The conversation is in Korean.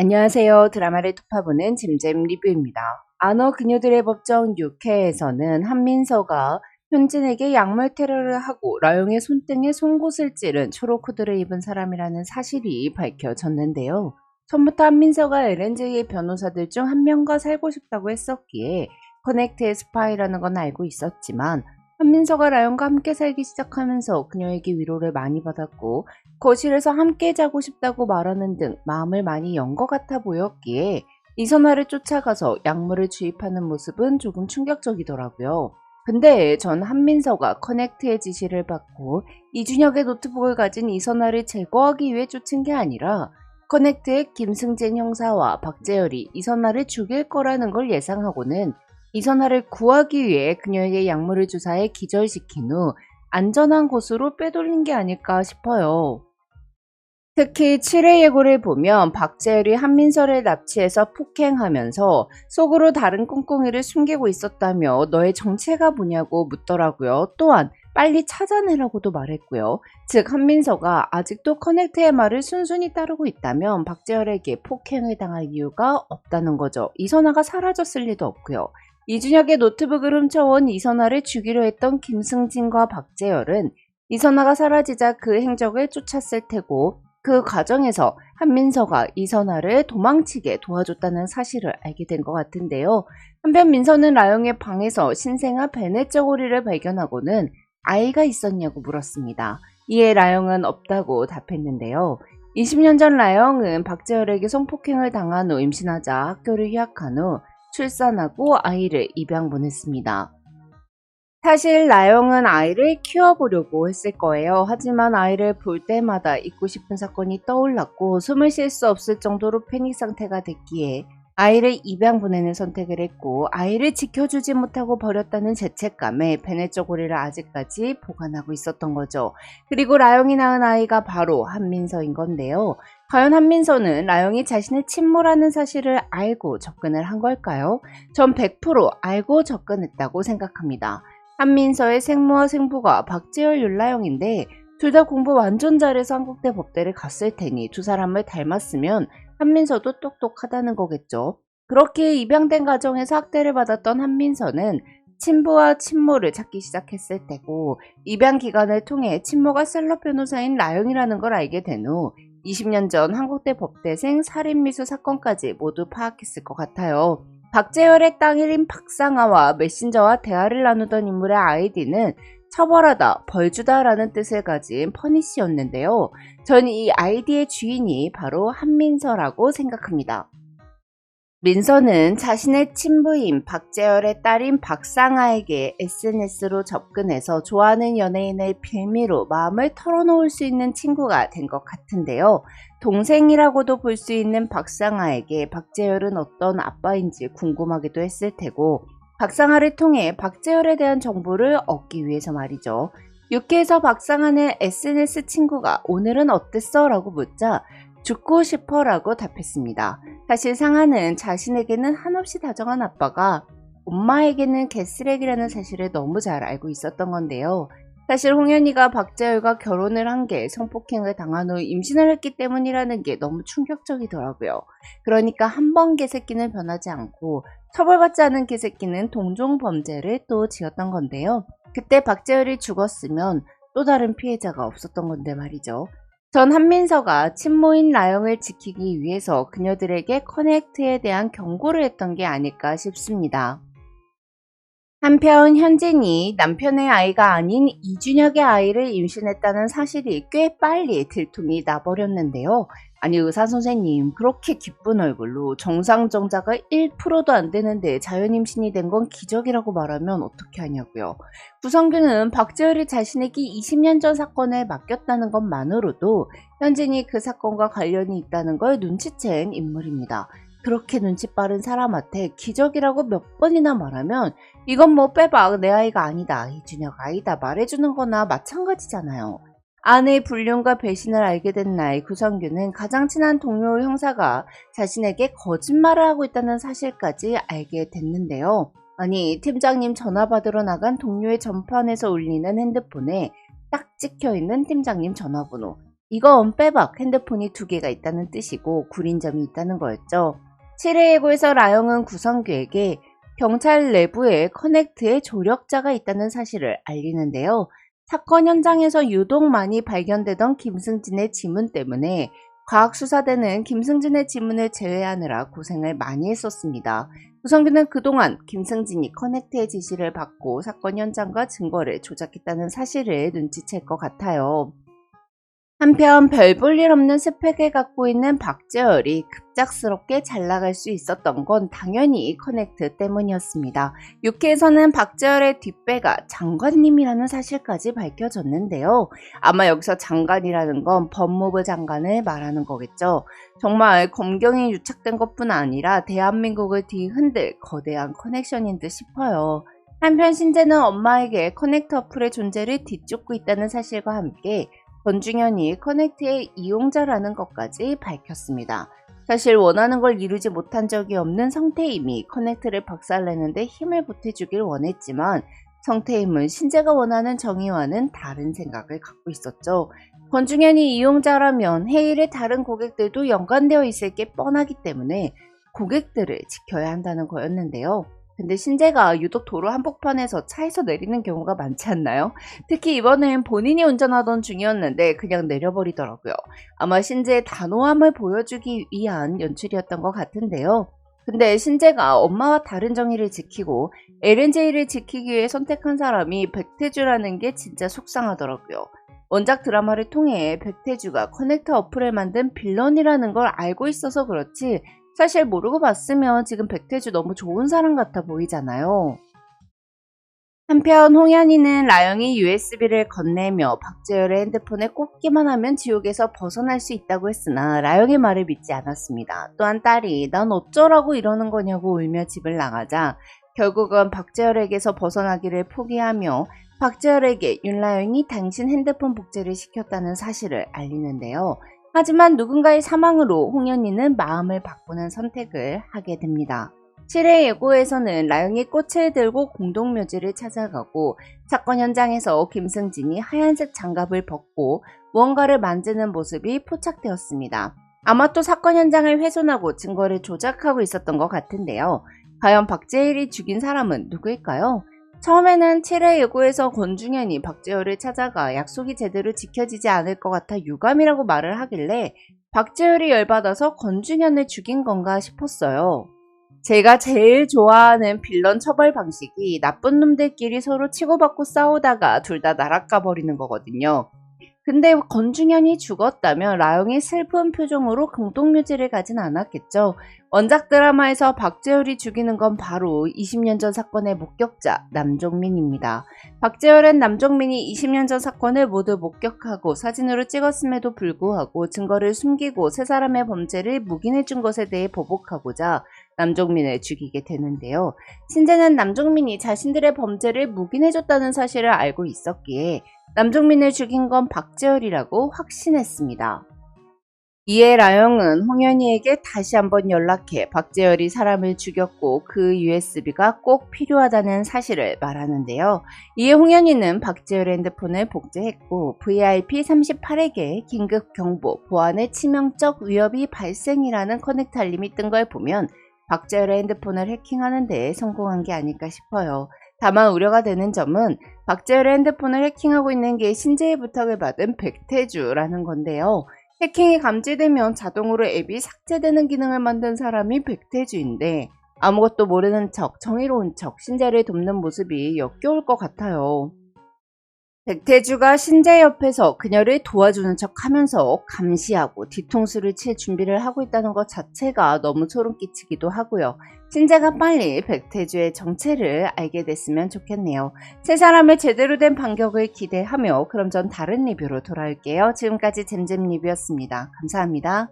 안녕하세요. 드라마를 투파보는 짐잼 리뷰입니다. 안어 그녀들의 법정 6회에서는 한민서가 현진에게 약물 테러를 하고 라용의 손등에 송곳을 찌른 초록 후드를 입은 사람이라는 사실이 밝혀졌는데요. 처음부터 한민서가 LNJ의 변호사들 중 한 명과 살고 싶다고 했었기에 커넥트의 스파이라는 건 알고 있었지만 한민서가 라용과 함께 살기 시작하면서 그녀에게 위로를 많이 받았고 거실에서 함께 자고 싶다고 말하는 등 마음을 많이 연 것 같아 보였기에 이선화를 쫓아가서 약물을 주입하는 모습은 조금 충격적이더라고요. 근데 전 한민서가 커넥트의 지시를 받고 이준혁의 노트북을 가진 이선화를 제거하기 위해 쫓은 게 아니라 커넥트의 김승진 형사와 박재열이 이선화를 죽일 거라는 걸 예상하고는 이선화를 구하기 위해 그녀에게 약물을 주사해 기절시킨 후 안전한 곳으로 빼돌린 게 아닐까 싶어요. 특히 7회 예고를 보면 박재열이 한민서를 납치해서 폭행하면서 속으로 다른 꿍꿍이를 숨기고 있었다며 너의 정체가 뭐냐고 묻더라고요. 또한 빨리 찾아내라고도 말했고요. 즉 한민서가 아직도 커넥트의 말을 순순히 따르고 있다면 박재열에게 폭행을 당할 이유가 없다는 거죠. 이선화가 사라졌을 리도 없고요. 이준혁의 노트북을 훔쳐온 이선화를 죽이려 했던 김승진과 박재열은 이선화가 사라지자 그 행적을 쫓았을 테고 그 과정에서 한민서가 이선화를 도망치게 도와줬다는 사실을 알게 된 것 같은데요. 한편 민서는 라영의 방에서 신생아 베넷 저고리를 발견하고는 아이가 있었냐고 물었습니다. 이에 라영은 없다고 답했는데요. 20년 전 라영은 박재열에게 성폭행을 당한 후 임신하자 학교를 휴학한 후 출산하고 아이를 입양 보냈습니다. 사실 나영은 아이를 키워보려고 했을 거예요. 하지만 아이를 볼 때마다 잊고 싶은 사건이 떠올랐고 숨을 쉴 수 없을 정도로 패닉 상태가 됐기에 아이를 입양 보내는 선택을 했고 아이를 지켜주지 못하고 버렸다는 죄책감에 베네 쪼고리를 아직까지 보관하고 있었던 거죠. 그리고 라영이 낳은 아이가 바로 한민서인 건데요. 과연 한민서는 라영이 자신을 침몰하는 사실을 알고 접근을 한 걸까요? 전 100% 알고 접근했다고 생각합니다. 한민서의 생모와 생부가 박재열 윤라영인데 둘 다 공부 완전 잘해서 한국대 법대를 갔을 테니 두 사람을 닮았으면 한민서도 똑똑하다는 거겠죠. 그렇게 입양된 가정에서 학대를 받았던 한민서는 친부와 친모를 찾기 시작했을 때고 입양 기간을 통해 친모가 셀럽 변호사인 라영이라는 걸 알게 된 후 20년 전 한국대 법대생 살인미수 사건까지 모두 파악했을 것 같아요. 박재열의 땅 1인 박상아와 메신저와 대화를 나누던 인물의 아이디는 처벌하다, 벌주다 라는 뜻을 가진 퍼니시였는데요. 전 이 아이디의 주인이 바로 한민서라고 생각합니다. 민서는 자신의 친부인 박재열의 딸인 박상아에게 SNS로 접근해서 좋아하는 연예인의 빌미로 마음을 털어놓을 수 있는 친구가 된 것 같은데요. 동생이라고도 볼 수 있는 박상아에게 박재열은 어떤 아빠인지 궁금하기도 했을 테고 박상아를 통해 박재열에 대한 정보를 얻기 위해서 말이죠. 6회에서 박상아는 SNS 친구가 오늘은 어땠어? 라고 묻자 죽고 싶어 라고 답했습니다. 사실 상아는 자신에게는 한없이 다정한 아빠가 엄마에게는 개쓰레기라는 사실을 너무 잘 알고 있었던 건데요. 사실 홍현이가 박재열과 결혼을 한 게 성폭행을 당한 후 임신을 했기 때문이라는 게 너무 충격적이더라고요. 그러니까 한 번 개새끼는 변하지 않고 처벌받지 않은 개새끼는 동종 범죄를 또 지었던 건데요. 그때 박재열이 죽었으면 또 다른 피해자가 없었던 건데 말이죠. 전 한민서가 친모인 라영을 지키기 위해서 그녀들에게 커넥트에 대한 경고를 했던 게 아닐까 싶습니다. 한편 현진이 남편의 아이가 아닌 이준혁의 아이를 임신했다는 사실이 꽤 빨리 들통이 나버렸는데요. 아니 의사선생님 그렇게 기쁜 얼굴로 정상정자가 1%도 안 되는데 자연임신이 된 건 기적이라고 말하면 어떻게 하냐고요. 구성규는 박재열이 자신에게 20년 전 사건을 맡겼다는 것만으로도 현진이 그 사건과 관련이 있다는 걸 눈치챈 인물입니다. 그렇게 눈치 빠른 사람한테 기적이라고 몇 번이나 말하면 이건 뭐 빼박 내 아이가 아니다 이준혁 아이다 말해주는 거나 마찬가지잖아요. 아내의 불륜과 배신을 알게 된 날 구성규는 가장 친한 동료 형사가 자신에게 거짓말을 하고 있다는 사실까지 알게 됐는데요. 아니 팀장님 전화 받으러 나간 동료의 전판에서 울리는 핸드폰에 딱 찍혀있는 팀장님 전화번호 이건 빼박 핸드폰이 두 개가 있다는 뜻이고 구린 점이 있다는 거였죠. 7회 예고에서 라영은 구성규에게 경찰 내부에 커넥트의 조력자가 있다는 사실을 알리는데요. 사건 현장에서 유독 많이 발견되던 김승진의 지문 때문에 과학수사대는 김승진의 지문을 제외하느라 고생을 많이 했었습니다. 구성규는 그동안 김승진이 커넥트의 지시를 받고 사건 현장과 증거를 조작했다는 사실을 눈치챌 것 같아요. 한편 별 볼 일 없는 스펙을 갖고 있는 박재열이 급작스럽게 잘 나갈 수 있었던 건 당연히 커넥트 때문이었습니다. 6회에서는 박재열의 뒷배가 장관님이라는 사실까지 밝혀졌는데요. 아마 여기서 장관이라는 건 법무부 장관을 말하는 거겠죠. 정말 검경이 유착된 것뿐 아니라 대한민국을 뒤흔들 거대한 커넥션인 듯 싶어요. 한편 신재는 엄마에게 커넥트 어플의 존재를 뒤쫓고 있다는 사실과 함께 권중현이 커넥트의 이용자라는 것까지 밝혔습니다. 사실 원하는 걸 이루지 못한 적이 없는 성태임이 커넥트를 박살내는데 힘을 보태주길 원했지만 성태임은 신재가 원하는 정의와는 다른 생각을 갖고 있었죠. 권중현이 이용자라면 해일의 다른 고객들도 연관되어 있을 게 뻔하기 때문에 고객들을 지켜야 한다는 거였는데요. 근데 신재가 유독 도로 한복판에서 차에서 내리는 경우가 많지 않나요? 특히 이번엔 본인이 운전하던 중이었는데 그냥 내려버리더라고요. 아마 신재의 단호함을 보여주기 위한 연출이었던 것 같은데요. 근데 신재가 엄마와 다른 정의를 지키고 LNJ를 지키기 위해 선택한 사람이 백태주라는 게 진짜 속상하더라고요. 원작 드라마를 통해 백태주가 커넥터 어플을 만든 빌런이라는 걸 알고 있어서 그렇지 사실 모르고 봤으면 지금 백태주 너무 좋은 사람 같아 보이잖아요. 한편 홍현희는 라영이 USB를 건네며 박재열의 핸드폰에 꽂기만 하면 지옥에서 벗어날 수 있다고 했으나 라영의 말을 믿지 않았습니다. 또한 딸이 난 어쩌라고 이러는 거냐고 울며 집을 나가자 결국은 박재열에게서 벗어나기를 포기하며 박재열에게 윤라영이 당신 핸드폰 복제를 시켰다는 사실을 알리는데요. 하지만 누군가의 사망으로 홍현희는 마음을 바꾸는 선택을 하게 됩니다. 7회 예고에서는 라영이 꽃을 들고 공동묘지를 찾아가고 사건 현장에서 김승진이 하얀색 장갑을 벗고 무언가를 만지는 모습이 포착되었습니다. 아마 또 사건 현장을 훼손하고 증거를 조작하고 있었던 것 같은데요. 과연 박재일이 죽인 사람은 누구일까요? 처음에는 7회 예고에서 권중현이 박재열을 찾아가 약속이 제대로 지켜지지 않을 것 같아 유감이라고 말을 하길래 박재열이 열받아서 권중현을 죽인 건가 싶었어요. 제가 제일 좋아하는 빌런 처벌 방식이 나쁜 놈들끼리 서로 치고받고 싸우다가 둘 다 날아가 버리는 거거든요. 근데 권중현이 죽었다면 라영이 슬픈 표정으로 공동묘지를 가진 않았겠죠. 원작 드라마에서 박재열이 죽이는 건 바로 20년 전 사건의 목격자 남종민입니다. 박재열은 남종민이 20년 전 사건을 모두 목격하고 사진으로 찍었음에도 불구하고 증거를 숨기고 세 사람의 범죄를 묵인해준 것에 대해 보복하고자 남종민을 죽이게 되는데요. 신재는 남종민이 자신들의 범죄를 묵인해줬다는 사실을 알고 있었기에 남종민을 죽인 건 박재열이라고 확신했습니다. 이에 라영은 홍현희에게 다시 한번 연락해 박재열이 사람을 죽였고 그 USB가 꼭 필요하다는 사실을 말하는데요. 이에 홍현희는 박재열의 핸드폰을 복제했고 VIP 38에게 긴급 경보, 보안에 치명적 위협이 발생이라는 커넥트 알림이 뜬 걸 보면 박재열의 핸드폰을 해킹하는 데 성공한 게 아닐까 싶어요. 다만 우려가 되는 점은 박재열의 핸드폰을 해킹하고 있는 게 신재의 부탁을 받은 백태주라는 건데요. 해킹이 감지되면 자동으로 앱이 삭제되는 기능을 만든 사람이 백태주인데 아무것도 모르는 척, 정의로운 척 신재를 돕는 모습이 역겨울 것 같아요. 백태주가 신재 옆에서 그녀를 도와주는 척 하면서 감시하고 뒤통수를 칠 준비를 하고 있다는 것 자체가 너무 소름 끼치기도 하고요. 신재가 빨리 백태주의 정체를 알게 됐으면 좋겠네요. 세 사람의 제대로 된 반격을 기대하며 그럼 전 다른 리뷰로 돌아올게요. 지금까지 잼잼 리뷰였습니다. 감사합니다.